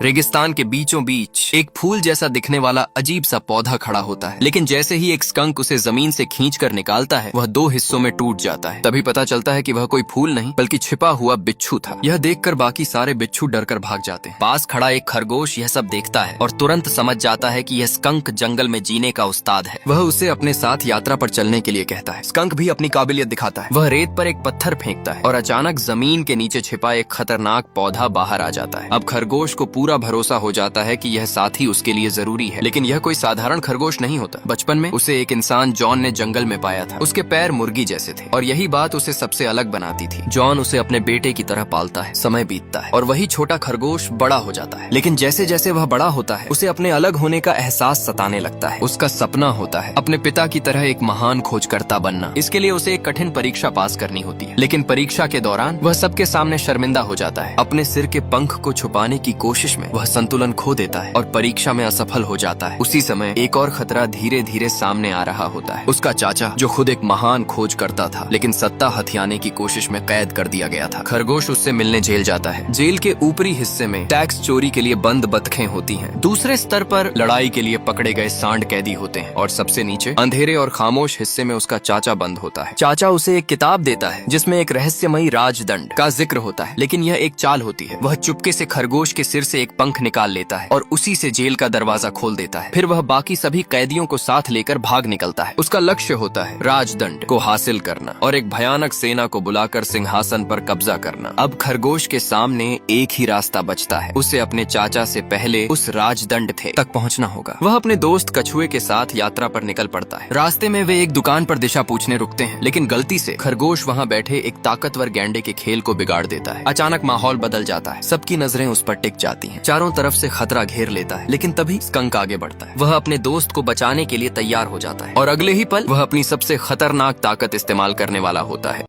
रेगिस्तान के बीचों बीच एक फूल जैसा दिखने वाला अजीब सा पौधा खड़ा होता है, लेकिन जैसे ही एक स्कंक उसे जमीन से खींचकर निकालता है वह दो हिस्सों में टूट जाता है। तभी पता चलता है कि वह कोई फूल नहीं बल्कि छिपा हुआ बिच्छू था। यह देखकर बाकी सारे बिच्छू डरकर भाग जाते हैं। पास खड़ा एक खरगोश यह सब देखता है और तुरंत समझ जाता है कि यह स्कंक जंगल में जीने का उस्ताद है। वह उसे अपने साथ यात्रा पर चलने के लिए कहता है। स्कंक भी अपनी काबिलियत दिखाता है। वह रेत पर एक पत्थर फेंकता है और अचानक जमीन के नीचे छिपा एक खतरनाक पौधा बाहर आ जाता है। अब खरगोश को पूरा भरोसा हो जाता है कि यह साथी उसके लिए जरूरी है, लेकिन यह कोई साधारण खरगोश नहीं होता। बचपन में उसे एक इंसान जॉन ने जंगल में पाया था। उसके पैर मुर्गी जैसे थे और यही बात उसे सबसे अलग बनाती थी। जॉन उसे अपने बेटे की तरह पालता है। समय बीतता है और वही छोटा खरगोश बड़ा हो जाता है, लेकिन जैसे जैसे वह बड़ा होता है उसे अपने अलग होने का एहसास सताने लगता है। उसका सपना होता है अपने पिता की तरह एक महान खोजकर्ता बनना। इसके लिए उसे एक कठिन परीक्षा पास करनी होती है, लेकिन परीक्षा के दौरान वह सबके सामने शर्मिंदा हो जाता है। अपने सिर के पंख को छुपाने की कोशिश में वह संतुलन खो देता है और परीक्षा में असफल हो जाता है। उसी समय एक और खतरा धीरे धीरे सामने आ रहा होता है। उसका चाचा जो खुद एक महान खोज करता था, लेकिन सत्ता हथियाने की कोशिश में कैद कर दिया गया था। खरगोश उससे मिलने जेल जाता है। जेल के ऊपरी हिस्से में टैक्स चोरी के लिए बंद बतखें होती हैं। दूसरे स्तर पर लड़ाई के लिए पकड़े गए सांड कैदी होते हैं और सबसे नीचे अंधेरे और खामोश हिस्से में उसका चाचा बंद होता है। चाचा उसे एक किताब देता है जिसमें एक रहस्यमयी राजदंड का जिक्र होता है, लेकिन यह एक चाल होती है। वह चुपके से खरगोश के सिर से एक पंख निकाल लेता है और उसी से जेल का दरवाजा खोल देता है। फिर वह बाकी सभी कैदियों को साथ लेकर भाग निकलता है। उसका लक्ष्य होता है राजदंड को हासिल करना और एक भयानक सेना को बुलाकर सिंहासन पर कब्जा करना। अब खरगोश के सामने एक ही रास्ता बचता है। उसे अपने चाचा से पहले उस राजदंड तक पहुंचना होगा। वह अपने दोस्त कछुए के साथ यात्रा पर निकल पड़ता है। रास्ते में वे एक दुकान पर दिशा पूछने रुकते हैं, लेकिन गलती से खरगोश वहां बैठे एक ताकतवर गैंडे के खेल को बिगाड़ देता है। अचानक माहौल बदल जाता है। सबकी नजरें उस पर टिक जाती हैं। चारों तरफ से खतरा घेर लेता है, लेकिन तभी स्कंक आगे बढ़ता है। वह अपने दोस्त को बचाने के लिए तैयार हो जाता है और अगले ही पल वह अपनी सबसे खतरनाक ताकत इस्तेमाल करने वाला होता है।